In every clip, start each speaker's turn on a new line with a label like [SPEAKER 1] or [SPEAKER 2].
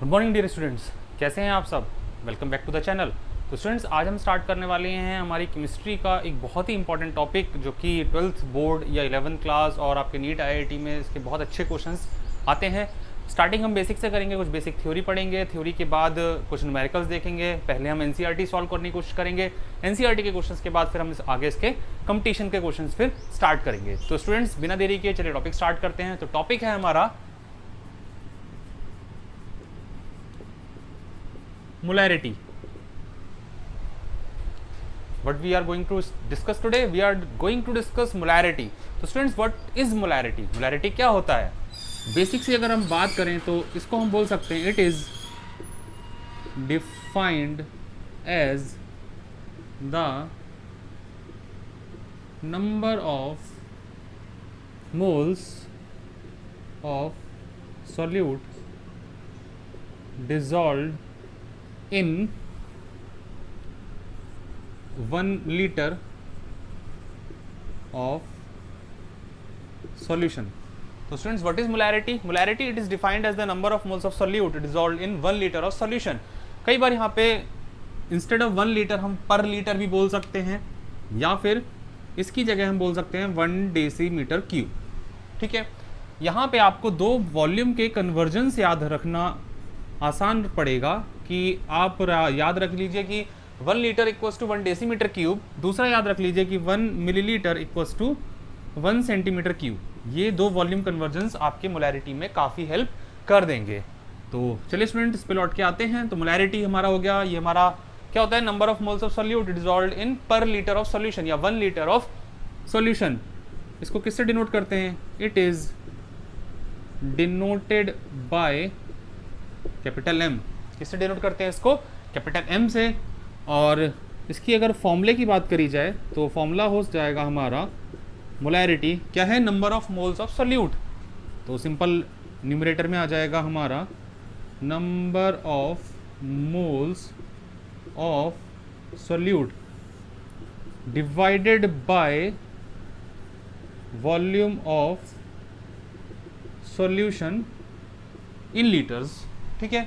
[SPEAKER 1] Good morning dear students, कैसे हैं आप सब। Welcome back to the channel. तो स्टूडेंट्स, आज हम स्टार्ट करने वाले हैं हमारी केमिस्ट्री का एक बहुत ही इंपॉर्टेंट टॉपिक, जो कि 12th बोर्ड या 11th क्लास और आपके नीट आईआईटी में इसके बहुत अच्छे क्वेश्चंस आते हैं। स्टार्टिंग हम बेसिक से करेंगे, कुछ बेसिक थ्योरी पढ़ेंगे, थ्योरी के बाद कुछ न्यूमेरिकल्स देखेंगे। पहले हम एनसीईआरटी सॉल्व करने की कोशिश करेंगे, एनसीईआरटी के क्वेश्चंस के बाद फिर हम आगे इसके कंपटीशन के क्वेश्चंस फिर स्टार्ट करेंगे। तो स्टूडेंट्स, बिना देरी के चलिए टॉपिक स्टार्ट करते हैं। तो टॉपिक है हमारा molarity. What we are going to discuss today? We are going to discuss molarity. तो students, what is molarity? molarity क्या होता है? बेसिक से अगर हम बात करें तो इसको हम बोल सकते हैं, it is defined as the number of moles of solute dissolved in 1 liter of solution. So students, what is molarity? Molarity, it is defined as the number of moles of solute dissolved in 1 liter of solution. कई बार यहाँ पे instead of 1 litre हम पर litre भी बोल सकते हैं, या फिर इसकी जगह हम बोल सकते हैं 1 डेसीमीटर क्यूब। ठीक है, यहाँ पे आपको दो वॉल्यूम के कन्वर्जन से याद रखना आसान पड़ेगा कि आप याद रख लीजिए कि 1 litre equals to 1 decimetre cube, दूसरा याद रख लीजिए कि 1 millilitre equals to 1 centimetre cube. ये दो वॉल्यूम कन्वर्जन्स आपके मोलैरिटी में काफ़ी हेल्प कर देंगे। तो चलिए स्टूडेंट, इस पे लौट के आते हैं। तो मोलैरिटी हमारा हो गया, ये हमारा क्या होता है, number of moles of solute dissolved in per litre of solution या 1 लीटर ऑफ सोल्यूशन। इसको किससे डिनोट करते हैं? It is denoted by capital M. किससे डिनोट करते हैं इसको? कैपिटल एम से। और इसकी अगर फॉर्मूले की बात करी जाए तो फॉर्मूला हो जाएगा हमारा, मोलैरिटी क्या है? Number of moles of solute. तो सिंपल न्यूमरेटर में आ जाएगा हमारा number of moles of solute divided by volume of solution in litres. ठीक है,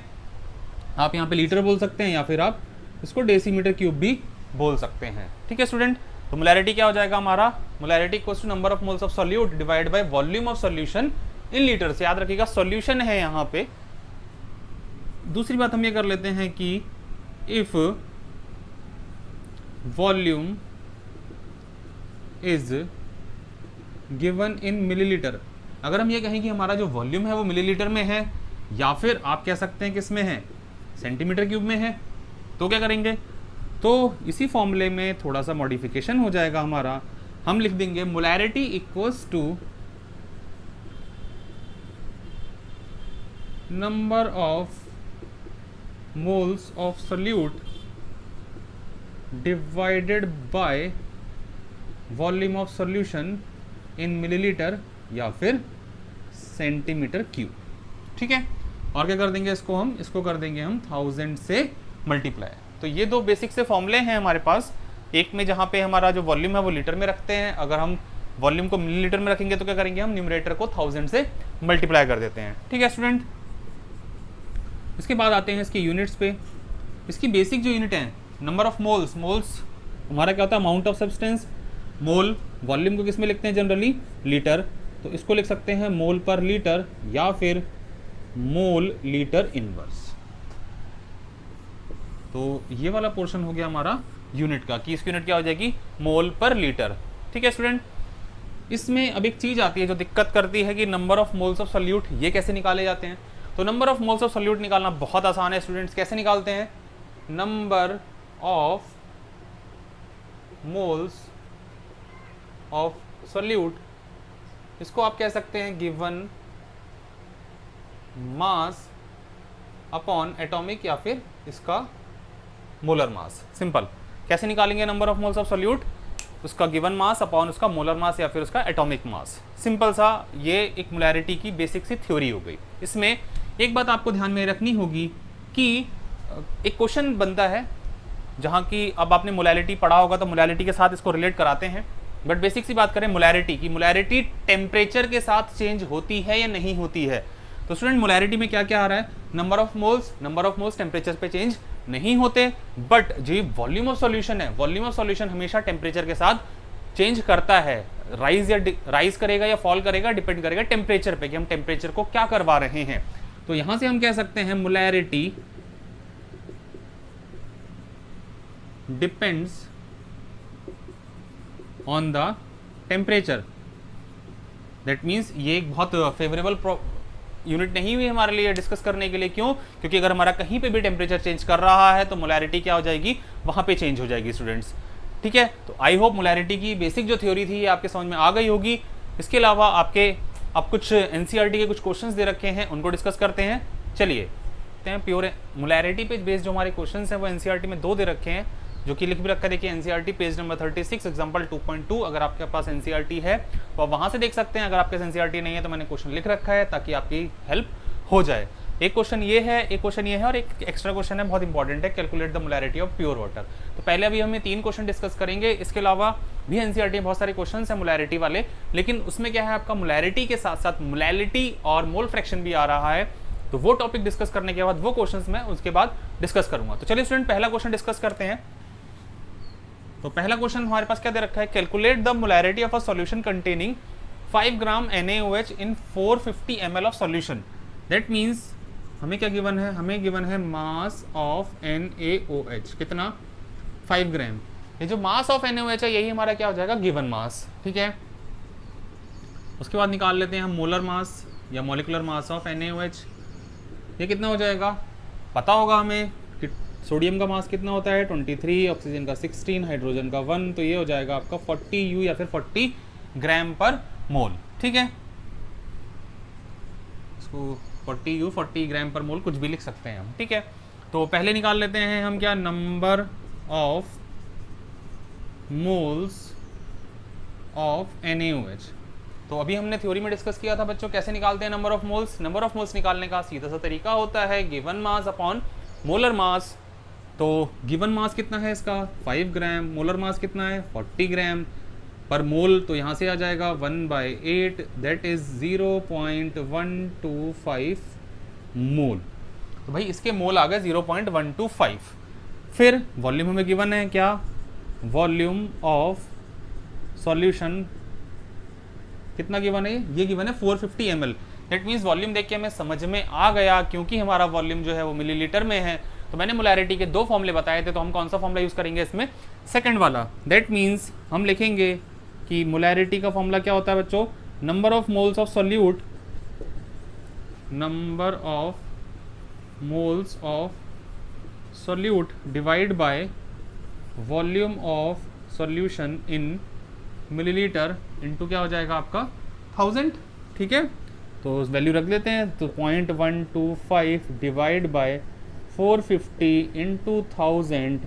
[SPEAKER 1] आप यहाँ पे लीटर बोल सकते हैं या फिर आप इसको डेसीमीटर क्यूब भी बोल सकते हैं। ठीक है स्टूडेंट, तो मोलैरिटी क्या हो जाएगा हमारा? Molarity equals to number of moles of solute divide by volume of solution in litres. याद रखिएगा, सॉल्यूशन है यहाँ पे। दूसरी बात हम ये कर लेते हैं कि if volume is given in millilitre, अगर हम ये कहें कि हमारा जो वॉल्यूम है वो मिलीलीटर में है, या फिर आप कह सकते हैं किस में है, सेंटीमीटर क्यूब में है, तो क्या करेंगे? तो इसी फॉर्मूले में थोड़ा सा मॉडिफिकेशन हो जाएगा हमारा। हम लिख देंगे molarity equals to number of moles of solute divided by volume of solution in millilitre या फिर सेंटीमीटर क्यूब। ठीक है, और क्या कर देंगे इसको? हम इसको कर देंगे हम 1000 से मल्टीप्लाई। तो ये दो बेसिक से फॉर्मूले हैं हमारे पास। एक में जहाँ पे हमारा जो वॉल्यूम है वो लीटर में रखते हैं, अगर हम वॉल्यूम को मिलीलीटर में रखेंगे तो क्या करेंगे? हम न्यूमरेटर को 1000 से मल्टीप्लाई कर देते हैं। ठीक है स्टूडेंट, इसके बाद आते हैं इसके यूनिट्स पे। इसकी बेसिक जो यूनिट है, नंबर ऑफ मोल्स। मोल्स हमारा क्या होता है? Amount of substance. Mole volume को किस में लिखते हैं जनरली? लीटर। तो इसको लिख सकते हैं मोल पर लीटर या फिर मोल लीटर इनवर्स। तो ये वाला पोर्शन हो गया हमारा यूनिट का, कि इसकी यूनिट क्या हो जाएगी? मोल पर लीटर। ठीक है स्टूडेंट, इसमें अब एक चीज आती है जो दिक्कत करती है कि number of moles of solute ये कैसे निकाले जाते हैं। तो number of moles of solute निकालना बहुत आसान है स्टूडेंट्स। कैसे निकालते हैं? Number of moles of solute, इसको आप कह सकते हैं गिवन मास अपॉन एटॉमिक या फिर इसका मोलर मास। सिंपल। कैसे निकालेंगे number of moles of solute? उसका गिवन मास अपॉन उसका मोलर मास या फिर उसका एटॉमिक मास। सिंपल सा, ये एक मोलैरिटी की बेसिक सी थ्योरी हो गई। इसमें एक बात आपको ध्यान में रखनी होगी कि एक क्वेश्चन बनता है जहाँ की अब आपने मोलैरिटी पढ़ा होगा तो मोलैरिटी के साथ इसको रिलेट कराते हैं। बट बेसिक सी बात करें मोलैरिटी की, मोलैरिटी टेम्परेचर के साथ चेंज होती है या नहीं होती है। तो स्टूडेंट मोलैरिटी में क्या क्या आ रहा है? नंबर ऑफ मोल्स टेम्परेचर पे चेंज नहीं होते, बट जो वॉल्यूम ऑफ सॉल्यूशन है, वॉल्यूम ऑफ सॉल्यूशन हमेशा टेम्परेचर के साथ चेंज करता है। राइज करेगा या फॉल करेगा, डिपेंड करेगा टेम्परेचर पे कि हम टेम्परेचर को क्या करवा रहे हैं। तो यहां से हम कह सकते हैं molarity depends on the temperature. That means ये एक बहुत फेवरेबल यूनिट नहीं हुई हमारे लिए डिस्कस करने के लिए। क्यों? क्योंकि अगर हमारा कहीं पे भी टेम्परेचर चेंज कर रहा है तो मोलैरिटी क्या हो जाएगी, वहां पे चेंज हो जाएगी स्टूडेंट्स। ठीक है, तो आई होप मोलैरिटी की बेसिक जो थ्योरी थी ये आपके समझ में आ गई होगी। इसके अलावा आप कुछ एनसीईआरटी के कुछ क्वेश्चंस दे रखे हैं, उनको डिस्कस करते हैं। चलिए प्योर मोलैरिटी पे बेस्ड जो हमारे क्वेश्चंस हैं वो एनसीईआरटी में 2 दे रखे हैं, जो कि लिख भी रखा है। देखिए एनसीईआरटी पेज नंबर 36 एग्जांपल 2.2, अगर आपके पास एनसीईआरटी है तो आप वहां से देख सकते हैं। अगर आपके पास एनसीईआरटी नहीं है तो मैंने क्वेश्चन लिख रखा है ताकि आपकी हेल्प हो जाए। एक क्वेश्चन ये है, एक क्वेश्चन ये है और एक एक्स्ट्रा क्वेश्चन है, बहुत इंपॉर्टेंट है, calculate the molarity of pure water. तो पहले अभी हम 3 क्वेश्चन डिस्कस करेंगे। इसके अलावा भी एनसीईआरटी में बहुत सारे क्वेश्चन हैं मोलैरिटी वाले, लेकिन उसमें क्या है, आपका मोलैरिटी के साथ साथ मोलैलिटी और मोल फ्रैक्शन भी आ रहा है। तो वो टॉपिक डिस्कस करने के बाद वो क्वेश्चन मैं उसके बाद डिस्कस करूंगा। तो चलिए स्टूडेंट पहला क्वेश्चन डिस्कस करते हैं। तो पहला क्वेश्चन हमारे पास क्या दे रखा है, calculate the molarity of a solution containing 5 gram NaOH in 450 ml of solution. That means हमें क्या गिवन है, हमें गिवन है मास ऑफ NaOH कितना, 5 ग्राम। ये जो मास ऑफ NaOH है यही हमारा क्या हो जाएगा, गिवन मास। ठीक है, उसके बाद निकाल लेते हैं हम मोलर मास या मॉलिक्यूलर मास ऑफ NaOH। ये कितना हो जाएगा, पता होगा हमें कि सोडियम का मास कितना होता है 23, ऑक्सीजन का 16, हाइड्रोजन का 1, तो ये हो जाएगा आपका 40 U या फिर 40 ग्राम पर मोल। ठीक है, इसको 40 U 40 ग्राम पर मोल कुछ भी लिख सकते हैं हम। ठीक है, तो पहले निकाल लेते हैं हम क्या, number of moles of NaOH। तो अभी हमने थ्योरी में डिस्कस किया था बच्चों कैसे निकालते हैं number of moles. Number of moles निकालने का सीधा सा तरीका होता है given mass upon molar mass. तो गिवन मास कितना है इसका, 5 ग्राम, मोलर मास कितना है 40 ग्राम पर मोल, तो यहाँ से आ जाएगा 1/8, दैट इज 0.125 मोल। तो भाई इसके मोल आ गए 0.125। फिर वॉल्यूम हमें गिवन है क्या, वॉल्यूम ऑफ सॉल्यूशन कितना गिवन है, ये गिवन है 450 ml। दैट मीन्स वॉल्यूम देख के हमें समझ में आ गया, क्योंकि हमारा वॉल्यूम जो है वो मिलीलीटर में है। तो मैंने मोलैरिटी के 2 फॉर्मूले बताए थे, तो हम कौन सा फॉर्मूला यूज करेंगे इसमें, सेकंड वाला। दैट मीन्स हम लिखेंगे कि मोलैरिटी का फॉर्मूला क्या होता है बच्चों, number of moles of solute, number of moles of solute divide by volume of solution in millilitre into क्या हो जाएगा आपका 1000। ठीक है, तो वैल्यू रख लेते हैं। तो 0.125 डिवाइड बाय 450 इंटू 1000,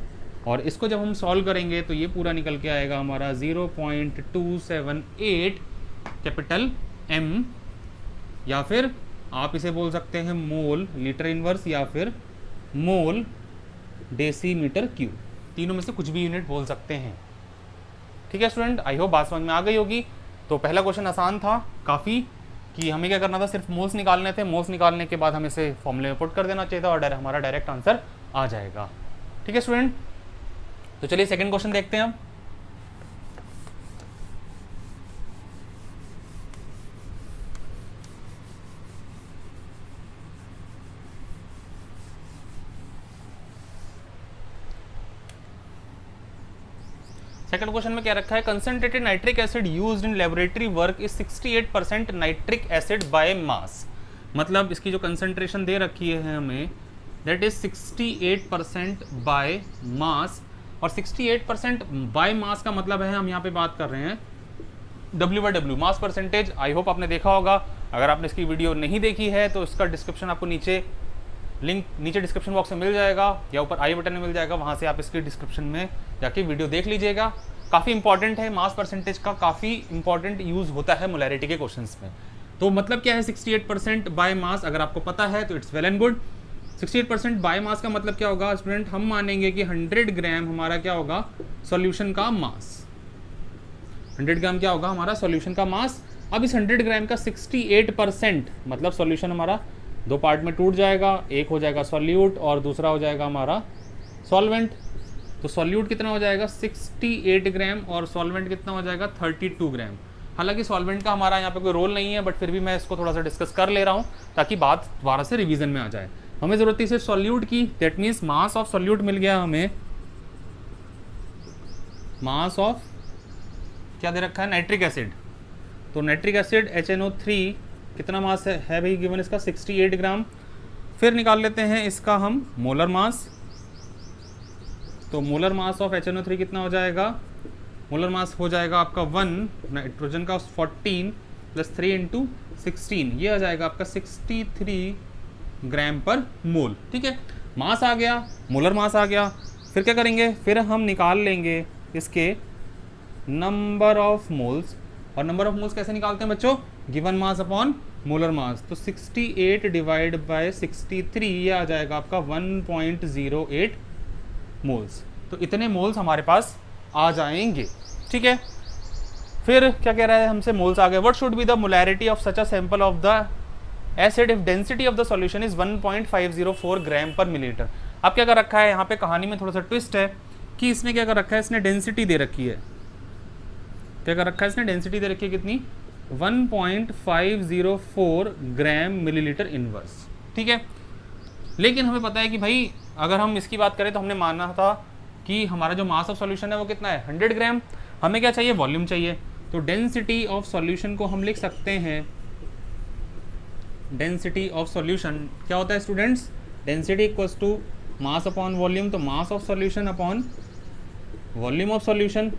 [SPEAKER 1] और इसको जब हम सॉल्व करेंगे तो ये पूरा निकल के आएगा हमारा 0.278 कैपिटल M, या फिर आप इसे बोल सकते हैं मोल लीटर इनवर्स या फिर मोल डेसीमीटर क्यूब, तीनों में से कुछ भी यूनिट बोल सकते हैं। ठीक है स्टूडेंट, आई होप बात समझ में आ गई होगी। तो पहला क्वेश्चन आसान था काफ़ी, कि हमें क्या करना था, सिर्फ मोल्स निकालने थे। मोल्स निकालने के बाद हमें इसे फॉर्मूले में पुट कर देना चाहिए था और हमारा डायरेक्ट आंसर आ जाएगा। ठीक है स्टूडेंट, तो चलिए सेकंड क्वेश्चन देखते हैं हम। सेकंड क्वेश्चन में क्या रखा है, concentrated nitric acid used in laboratory work is 68% nitric acid by mass. मतलब इसकी जो कंसंट्रेशन दे रखी है हमें, दैट इज 68% बाय मास। और 68% बाय मास का मतलब है, हम यहाँ पे बात कर रहे हैं W/W mass percentage. I hope आपने देखा होगा। अगर आपने इसकी वीडियो नहीं देखी है तो इसका डिस्क्रिप्शन आपको नीचे लिंक नीचे डिस्क्रिप्शन बॉक्स में मिल जाएगा या ऊपर आई बटन में मिल जाएगा, वहाँ से आप इसकी डिस्क्रिप्शन में जाके वीडियो देख लीजिएगा। काफ़ी इंपॉर्टेंट है, मास परसेंटेज का काफ़ी इंपॉर्टेंट यूज़ होता है मोलैरिटी के क्वेश्चंस में। तो मतलब क्या है 68% बाय मास, अगर आपको पता है तो it's well and good. 68% by mass का मतलब क्या होगा स्टूडेंट, हम मानेंगे कि 100 ग्राम हमारा क्या होगा, सॉल्यूशन का मास। 100 ग्राम क्या होगा हमारा सॉल्यूशन का मास। अब इस 100 ग्राम का 68% मतलब सॉल्यूशन हमारा दो पार्ट में टूट जाएगा, एक हो जाएगा सॉल्यूट और दूसरा हो जाएगा हमारा सॉल्वेंट। तो सॉल्यूट कितना हो जाएगा 68 ग्राम और सॉल्वेंट कितना हो जाएगा 32 ग्राम। हालांकि सॉल्वेंट का हमारा यहाँ पे कोई रोल नहीं है, बट फिर भी मैं इसको थोड़ा सा डिस्कस कर ले रहा हूँ ताकि बात दोबारा से रिवीजन में आ जाए। हमें ज़रूरत थी सिर्फ सॉल्यूट की, that means mass of solute मिल गया हमें, मास ऑफ क्या दे रखा है नाइट्रिक एसिड। तो नाइट्रिक एसिड HNO3 कितना मास है भाई गिवन इसका 68 ग्राम। फिर निकाल लेते हैं इसका हम मोलर मास। तो मोलर मास ऑफ HNO3 कितना हो जाएगा, मोलर मास हो जाएगा आपका 1, नाइट्रोजन का 14 + 3 × 16, ये आ जाएगा आपका 63 ग्राम पर मोल। ठीक है, मास आ गया, मोलर मास आ गया। फिर क्या करेंगे, फिर हम निकाल लेंगे इसके नंबर ऑफ मोल्स। और नंबर ऑफ मोल्स कैसे निकालते हैं बच्चों, given mass upon molar mass. तो 68 / 63 ये आ जाएगा आपका 1.08 मोल्स। तो इतने मोल्स हमारे पास आ जाएंगे। ठीक है, फिर क्या कह रहा है हमसे, मोल्स आ गए। What should be the molarity of such a sample of the acid if density of the solution is 1.504 ग्राम पर मिलीलीटर। अब क्या कर रखा है यहाँ पे, कहानी में थोड़ा सा ट्विस्ट है कि इसने क्या कर रखा है, इसने डेंसिटी दे रखी है। क्या कर रखा है इसने, डेंसिटी दे रखी है कितनी 1.504 ग्राम मिलीलीटर इनवर्स। ठीक है, लेकिन हमें पता है कि भाई अगर हम इसकी बात करें तो हमने माना था कि हमारा जो मास ऑफ सॉल्यूशन है वो कितना है 100 ग्राम। हमें क्या चाहिए, वॉल्यूम चाहिए। तो डेंसिटी ऑफ सॉल्यूशन को हम लिख सकते हैं, डेंसिटी ऑफ सॉल्यूशन क्या होता है students, density equals to mass upon volume. तो mass of solution upon volume of solution.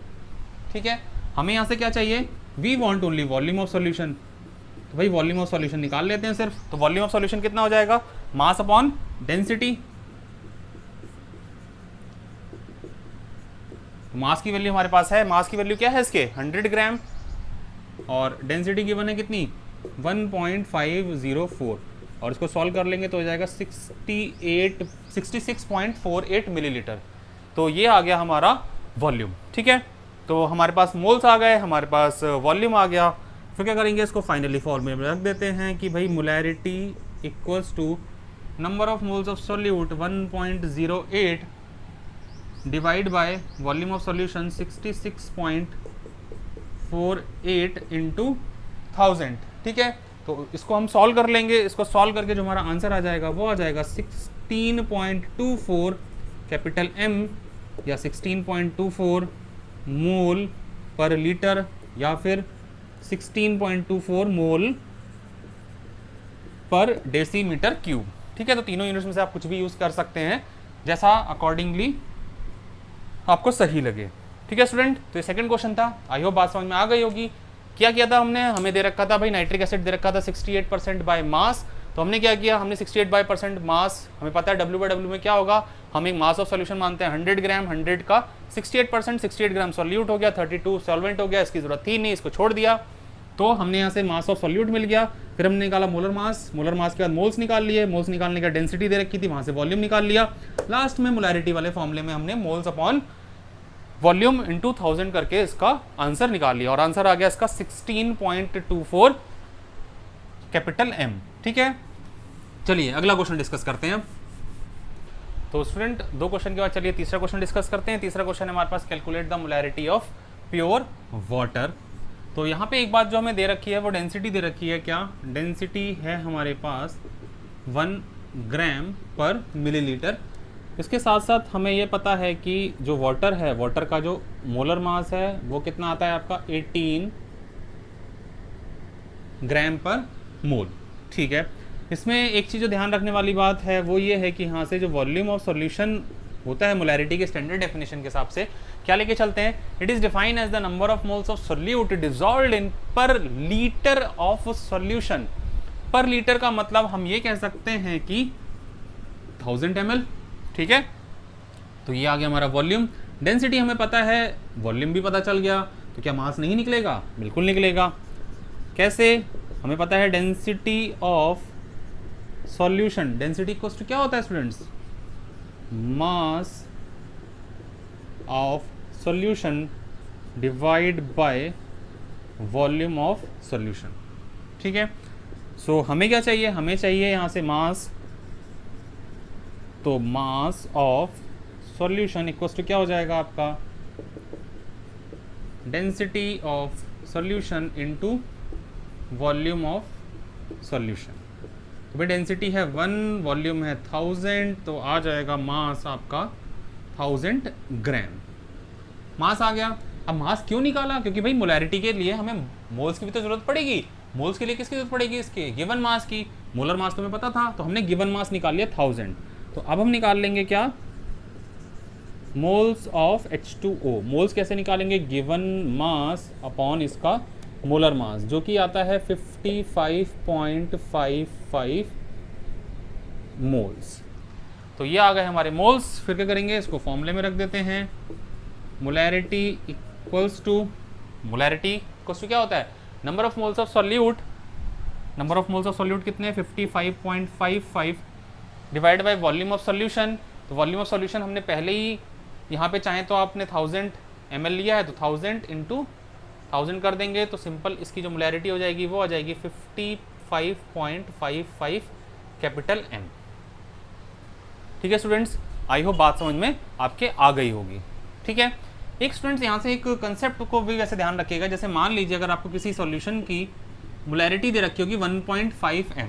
[SPEAKER 1] ठीक है, हमें यहाँ से क्या चाहिए, we want only volume of solution. तो भाई वॉल्यूम ऑफ सॉल्यूशन निकाल लेते हैं सिर्फ। तो वॉल्यूम ऑफ सॉल्यूशन कितना हो जाएगा, मास अपॉन डेंसिटी। मास की वैल्यू हमारे पास है, मास की वैल्यू क्या है इसके 100 ग्राम और डेंसिटी गिवन है कितनी 1.504 और इसको सॉल्व कर लेंगे तो हो जाएगा 66.48 मिलीलीटर। तो ये आ गया हमारा वॉल्यूम। ठीक है, तो हमारे पास मोल्स आ गए, हमारे पास वॉल्यूम आ गया। फिर क्या करेंगे, इसको फाइनली फॉर्मूले में रख देते हैं कि भाई molarity equals to number of moles of solute 1.08 divide by volume of solution 66.48 × 1000। ठीक है, तो इसको हम सॉल्व कर लेंगे। इसको सॉल्व करके जो हमारा आंसर आ जाएगा वो आ जाएगा 16.24 कैपिटल M या 16.24 मोल पर लीटर या फिर 16.24 मोल पर डेसीमीटर क्यूब। ठीक है, तो तीनों यूनिट्स में से आप कुछ भी यूज़ कर सकते हैं जैसा अकॉर्डिंगली आपको सही लगे। ठीक है स्टूडेंट, तो ये सेकंड क्वेश्चन था। आई होप बात समझ में आ गई होगी। क्या किया था हमने, हमें दे रखा था भाई नाइट्रिक एसिड दे रखा था 68% बाय मास। तो हमने क्या किया, हमने 68% मास, हमें पता है W/W में क्या होगा, हम एक मास ऑफ सॉल्यूशन मानते हैं 100 ग्राम, 100 का 68%, 68 ग्राम सॉल्यूट हो गया, 32 सॉल्वेंट हो गया, इसकी जरूरत थी नहीं, इसको छोड़ दिया। तो हमने यहाँ से मास ऑफ सॉल्यूट मिल गया। फिर हमने निकाला मोलर मास, मोलर मास के बाद मोल्स निकाल लिए, मोल्स निकालने का डेंसिटी दे रखी थी, वहाँ से वॉल्यूम निकाल लिया। लास्ट में मोलैरिटी वाले फॉर्मूले में हमने मोल्स अपॉन वॉल्यूम इंटू 1000 करके इसका आंसर निकाल लिया और आंसर आ गया इसका 16.24 कैपिटल M। ठीक है, चलिए अगला क्वेश्चन डिस्कस करते हैं। तो स्टूडेंट दो क्वेश्चन के बाद चलिए तीसरा क्वेश्चन डिस्कस करते हैं। तीसरा क्वेश्चन है हमारे पास, calculate the molarity of pure water. तो यहाँ पे एक बात जो हमें दे रखी है वो डेंसिटी दे रखी है। क्या डेंसिटी है हमारे पास 1 ग्राम पर मिलीलीटर। इसके साथ साथ हमें ये पता है कि जो वाटर है, वाटर का जो मोलर मास है वो कितना आता है आपका 18 ग्राम पर मोल। ठीक है, इसमें एक चीज़ जो ध्यान रखने वाली बात है वो ये है कि यहाँ से जो वॉल्यूम ऑफ सॉल्यूशन होता है मोलैरिटी के स्टैंडर्ड डेफिनेशन के हिसाब से क्या लेके चलते हैं, it is defined as the number of moles of solute dissolved in per litre of solution. Per litre का मतलब हम ये कह सकते हैं कि 1000 ml। ठीक है, तो ये आ गया हमारा वॉल्यूम। डेंसिटी हमें पता है, वॉल्यूम भी पता चल गया, तो क्या मास नहीं निकलेगा, बिल्कुल निकलेगा। कैसे, हमें पता है density of solution, density equals to क्या होता है students, mass of solution divide by volume of solution. ठीक है, सो हमें क्या चाहिए, हमें चाहिए यहाँ से मास, तो mass of solution equals to क्या हो जाएगा आपका, density of solution into volume of solution. तो भाई डेंसिटी है 1, वॉल्यूम है 1000, तो आ जाएगा मास आपका 1000 ग्राम। मास आ गया। अब मास क्यों निकाला, क्योंकि भाई मोलैरिटी के लिए हमें मोल्स की भी तो जरूरत पड़ेगी। मोल्स के लिए किसकी जरूरत पड़ेगी, इसके गिवन मास की। मोलर मास तो हमें पता था, तो हमने गिवन मास निकाल लिया 1000। तो अब हम निकाल लेंगे क्या, मोल्स ऑफ H2O। मोल्स कैसे निकालेंगे, गिवन मास अपॉन इसका मोलर मास, जो कि आता है 55.55 मोल्स। तो ये आ गए हमारे मोल्स। फिर क्या करेंगे, इसको फॉर्मूले में रख देते हैं। Molarity equals to, molarity equals to क्या होता है, number of moles of solute. Number of moles of solute कितने, 55.55 divide by volume of solution. तो वॉल्यूम ऑफ सॉल्यूशन हमने पहले ही यहाँ पे चाहें तो आपने 1000 ml लिया है, तो 1000 इंटू 1000 कर देंगे, तो सिंपल इसकी जो मोलैरिटी हो जाएगी वो आ जाएगी 55.55 कैपिटल M। ठीक है स्टूडेंट्स, आई होप बात समझ में आपके आ गई होगी। ठीक है, एक स्टूडेंट्स यहाँ से एक कंसेप्ट को भी वैसे ध्यान रखिएगा। जैसे मान लीजिए अगर आपको किसी सॉल्यूशन की मोलैरिटी दे रखी होगी 1.5 M,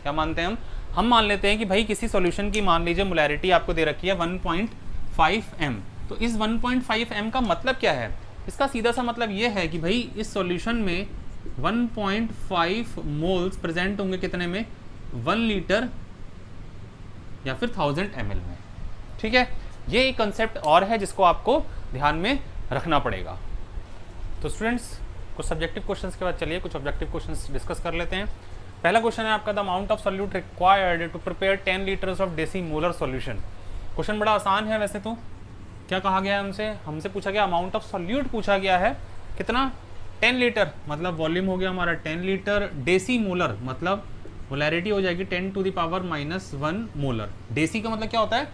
[SPEAKER 1] क्या मानते हैं हम मान लेते हैं कि भाई किसी सॉल्यूशन की मान लीजिए मोलैरिटी आपको दे रखी है 1.5 M। तो इस 1.5 M का मतलब क्या है, इसका सीधा सा मतलब ये है कि भाई इस सॉल्यूशन में 1.5 मोल्स प्रेजेंट होंगे कितने में, 1 लीटर या फिर 1000 ml में। ठीक है, ये एक कंसेप्ट और है जिसको आपको ध्यान में रखना पड़ेगा। तो स्टूडेंट्स कुछ सब्जेक्टिव क्वेश्चंस के बाद चलिए कुछ ऑब्जेक्टिव क्वेश्चंस डिस्कस कर लेते हैं। पहला क्वेश्चन है आपका, the amount of solute required to prepare 10 litres of decimolar solution. Question बड़ा आसान है वैसे तो। क्या कहा गया है हमसे पूछा गया अमाउंट ऑफ सॉल्यूट पूछा गया है, कितना, 10 लीटर, मतलब वॉल्यूम हो गया हमारा 10 लीटर, डेसीमोलर मतलब मोलैरिटी हो जाएगी 10 to the power -1 molar. Deci का मतलब क्या होता है,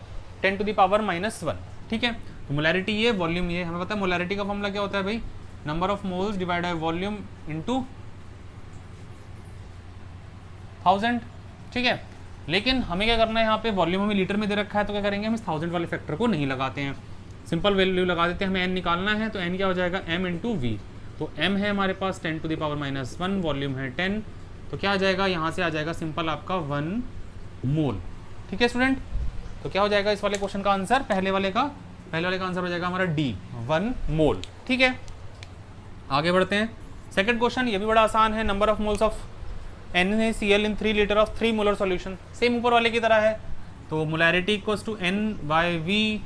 [SPEAKER 1] 10 टू द पावर -1। ठीक है, तो मोलैरिटी ये, वॉल्यूम ये। हमें पता है मोलैरिटी का फॉर्मूला क्या होता है भाई, number of moles divide by volume into 1000। ठीक है, लेकिन हमें क्या करना है, यहाँ पे वॉल्यूम हमें लीटर में दे रखा है, तो क्या करेंगे हम इस 1000 वाले फैक्टर को नहीं लगाते हैं, सिंपल वैल्यू लगा देते हैं। हमें n निकालना है, तो n क्या हो जाएगा, m इंटू वी। तो m है हमारे पास 10 टू द पावर -1, वॉल्यूम है 10, तो क्या आ जाएगा, यहाँ से आ जाएगा सिंपल आपका 1 मोल। ठीक है स्टूडेंट, तो क्या हो जाएगा इस वाले क्वेश्चन का आंसर, पहले वाले का आंसर हो जाएगा हमारा D, 1 मोल। ठीक है, आगे बढ़ते हैं। सेकंड क्वेश्चन, ये भी बड़ा आसान है। Number of moles of NaCl in 3 litre of 3 molar solution, same ऊपर वाले की तरह है। तो मोलैरिटी इक्वल्स टू N/V,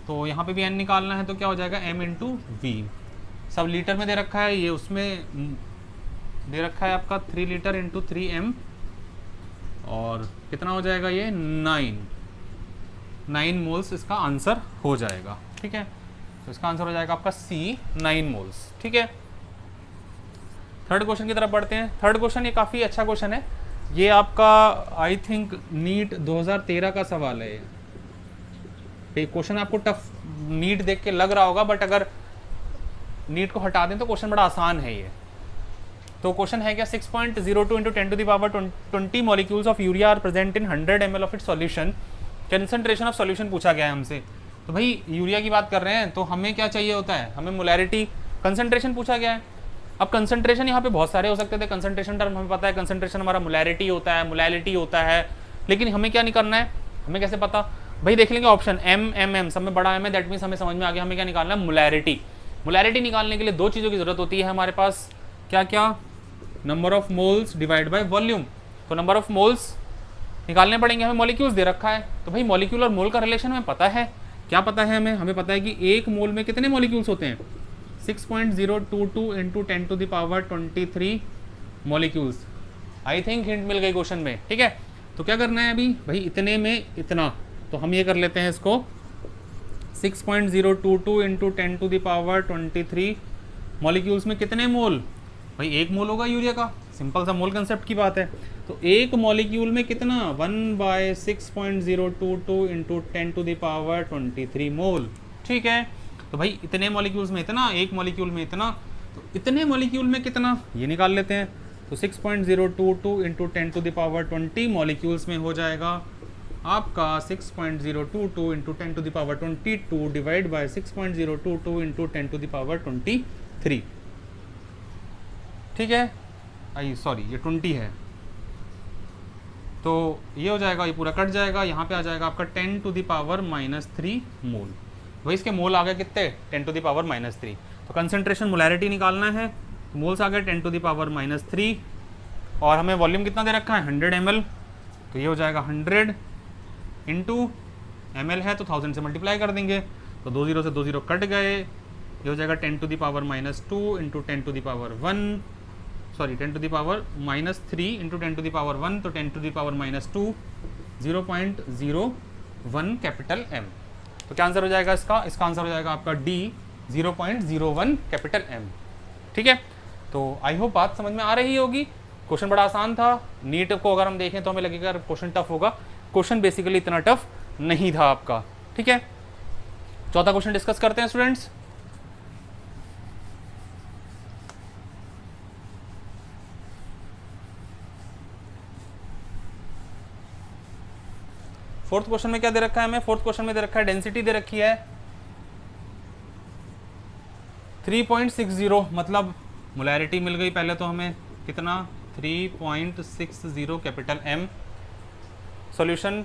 [SPEAKER 1] तो यहाँ पे भी n निकालना है, तो क्या हो जाएगा m इंटू वी। सब लीटर में दे रखा है, ये उसमें दे रखा है आपका 3 लीटर इंटू 3m, और कितना हो जाएगा ये 9 मोल्स इसका आंसर हो जाएगा। ठीक है, तो इसका आंसर हो जाएगा आपका C, 9 मोल्स। ठीक है, थर्ड क्वेश्चन की तरफ बढ़ते हैं। थर्ड क्वेश्चन ये काफ़ी अच्छा क्वेश्चन है, ये आपका आई थिंक नीट 2013 का सवाल है। ये क्वेश्चन आपको टफ नीट देख के लग रहा होगा, बट अगर नीट को हटा दें तो क्वेश्चन बड़ा आसान है ये। तो क्वेश्चन है क्या, 6.02 into 10 to the power 20 molecules of urea are present in 100 ml of it solution, concentration of solution पूछा गया है हमसे। तो भाई यूरिया की बात कर रहे हैं, तो हमें क्या चाहिए होता है, हमें मोलैरिटी, कंसंट्रेशन पूछा गया है। अब कंसंट्रेशन यहाँ पे बहुत सारे हो सकते थे, कंसंट्रेशन टर्म हमें पता है, कंसंट्रेशन हमारा मोलैरिटी होता है, मोलैलिटी होता है, लेकिन हमें क्या नहीं करना है, हमें कैसे पता भाई, देख लेंगे ऑप्शन M सब में बड़ा M है, दैट मीन्स हमें समझ में आ गया हमें क्या निकालना है, मोलैरिटी। मोलैरिटी निकालने के लिए दो चीज़ों की जरूरत होती है हमारे पास, क्या क्या, number of moles divide by volume. तो नंबर ऑफ मोल्स निकालने पड़ेंगे, हमें मॉलिक्यूल्स दे रखा है, तो भाई मॉलिक्यूल और मोल का रिलेशन हमें पता है। क्या पता है हमें पता है कि एक मोल में कितने मॉलिक्यूल्स होते हैं, 6.022 into 10 to the power 23 molecules. I think hint मिल गई क्वेश्चन में। ठीक है, तो क्या करना है अभी भाई, इतने में इतना, तो हम ये कर लेते हैं इसको 6.022 into 10 to the power 23 molecules में कितने मोल, भाई एक मोल होगा यूरिया का, सिंपल सा मोल कंसेप्ट की बात है। तो एक मॉलिक्यूल में कितना, 1/6.022 इंटू 10 टू द पावर 23 मोल। ठीक है, तो भाई इतने मॉलिक्यूल्स में इतना, एक मॉलिक्यूल में इतना, तो इतने मॉलिक्यूल में कितना, ये निकाल लेते हैं। तो 6.022 into 10 to the power 20 molecules में हो जाएगा आपका 6.022 into 10 to the power 22 divide by 6.022 into 10 to the power 23। ठीक है, आई सॉरी ये 20 है, तो ये हो जाएगा, ये पूरा कट जाएगा, यहाँ पे आ जाएगा आपका 10 टू द पावर -3 मोल। वही इसके मोल आ गए कितने, 10 टू द पावर -3। तो कंसंट्रेशन मोलैरिटी निकालना है, तो मोल्स आ गए 10 टू द पावर -3 और हमें वॉल्यूम कितना दे रखा है 100 ml, तो ये हो जाएगा 100 इंटू ml है तो 1000 से मल्टीप्लाई कर देंगे, तो 2 0 से 2 0 कट गए, ये हो जाएगा 10 to the power -2 into 10 to the power 1 sorry 10 to the power -3 into 10 to the power 1, तो 10 to the power -2 0.01 capital M। तो क्या आंसर हो जाएगा इसका, इसका आंसर हो जाएगा आपका D 0.01 कैपिटल M। ठीक है, तो आई होप बात समझ में आ रही होगी। क्वेश्चन बड़ा आसान था, नीट को अगर हम देखें तो हमें लगेगा क्वेश्चन टफ होगा, क्वेश्चन बेसिकली इतना टफ नहीं था आपका। ठीक है, चौथा क्वेश्चन डिस्कस करते हैं स्टूडेंट्स। फोर्थ क्वेश्चन में क्या दे रखा है हमें, फोर्थ क्वेश्चन में दे रखा है डेंसिटी दे रखी है 3.60, मतलब मोलैरिटी मिल गई पहले तो हमें कितना 3.60 capital M solution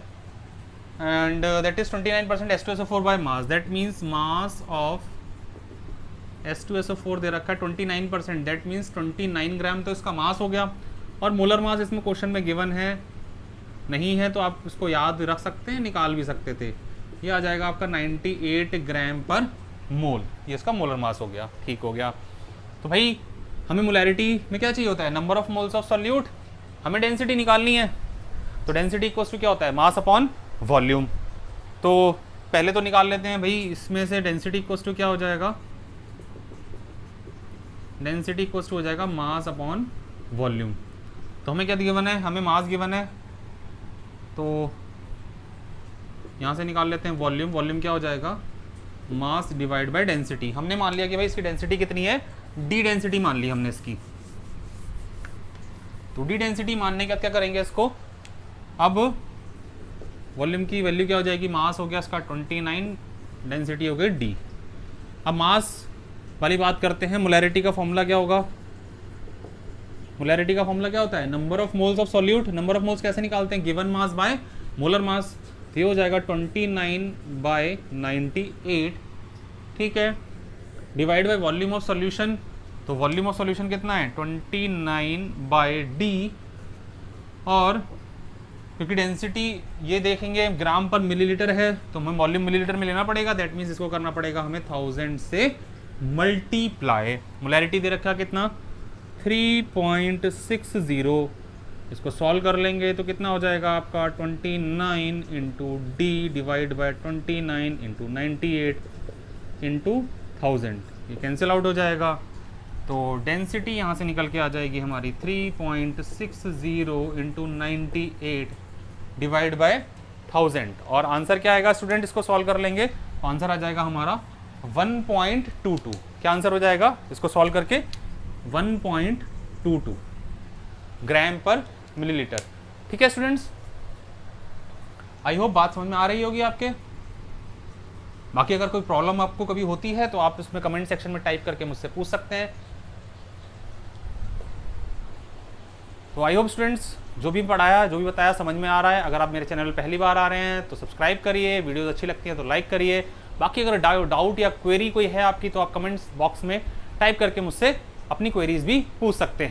[SPEAKER 1] and that is 29% H2SO4 by mass, that means mass of H2SO4 दे रखा है 29%, दैट मीन्स 29 ग्राम, तो इसका मास हो गया। और मोलर मास इसमें क्वेश्चन में गिवन है नहीं है, तो आप इसको याद रख सकते हैं, निकाल भी सकते थे, ये आ जाएगा आपका 98 ग्राम पर मोल, ये इसका मोलर मास हो गया। ठीक हो गया, तो भाई हमें मोलैरिटी में क्या चाहिए होता है, number of moles of solute, हमें डेंसिटी निकालनी है, तो डेंसिटी इक्वल्स टू क्या होता है, मास अपॉन वॉल्यूम। तो पहले तो निकाल लेते हैं भाई, इसमें से डेंसिटी इक्वल्स टू क्या हो जाएगा, डेंसिटी इक्वल्स टू हो जाएगा मास अपॉन वॉल्यूम। तो हमें क्या गिवन है, हमें मास गिवन है, तो यहाँ से निकाल लेते हैं वॉल्यूम, वॉल्यूम क्या हो जाएगा मास डिवाइड बाय डेंसिटी। हमने मान लिया कि भाई इसकी डेंसिटी कितनी है, डी डेंसिटी मान ली हमने इसकी, तो डी डेंसिटी मानने के बाद क्या करेंगे इसको, अब वॉल्यूम की वैल्यू क्या हो जाएगी, मास हो गया इसका 29, डेंसिटी हो गई डी। अब मास वाली बात करते हैं, मोलैरिटी का फॉर्मूला क्या होगा, मोलैरिटी का फॉर्मूला क्या होता है, number of moles of solute. Number of moles कैसे निकालते हैं, given mass by molar mass, तो ये हो जाएगा 29/98। ठीक है, divide by volume of solution, तो वॉल्यूम ऑफ सॉल्यूशन कितना है 29/D, और क्योंकि डेंसिटी ये देखेंगे ग्राम पर मिलीलीटर है, तो हमें वॉल्यूम मिलीलीटर में लेना पड़ेगा, दैट मीन्स इसको करना पड़ेगा हमें 1000 से मल्टीप्लाई। मोलैरिटी दे रखा कितना 3.60, इसको सॉल्व कर लेंगे तो कितना हो जाएगा आपका 29 into D divide by 29 into 98 into 1000, ये कैंसिल आउट हो जाएगा, तो डेंसिटी यहाँ से निकल के आ जाएगी हमारी 3.60 इंटू 98 डिवाइड बाय 1000, और आंसर क्या आएगा स्टूडेंट, इसको सॉल्व कर लेंगे तो आंसर आ जाएगा हमारा 1.22। क्या आंसर हो जाएगा इसको सॉल्व करके 1.22 ग्राम पर मिलीलीटर। ठीक है स्टूडेंट्स, आई होप बात समझ में आ रही होगी आपके। बाकी अगर कोई प्रॉब्लम आपको कभी होती है तो आप उसमें कमेंट सेक्शन में टाइप करके मुझसे पूछ सकते हैं। तो आई होप स्टूडेंट्स जो भी पढ़ाया जो भी बताया समझ में आ रहा है। अगर आप मेरे चैनल पहली बार आ रहे हैं तो सब्सक्राइब करिए, वीडियोस अच्छी लगती है तो लाइक करिए। बाकी अगर डाउट या क्वेरी कोई है आपकी तो आप कमेंट्स बॉक्स में टाइप करके मुझसे अपनी क्वेरीज भी पूछ सकते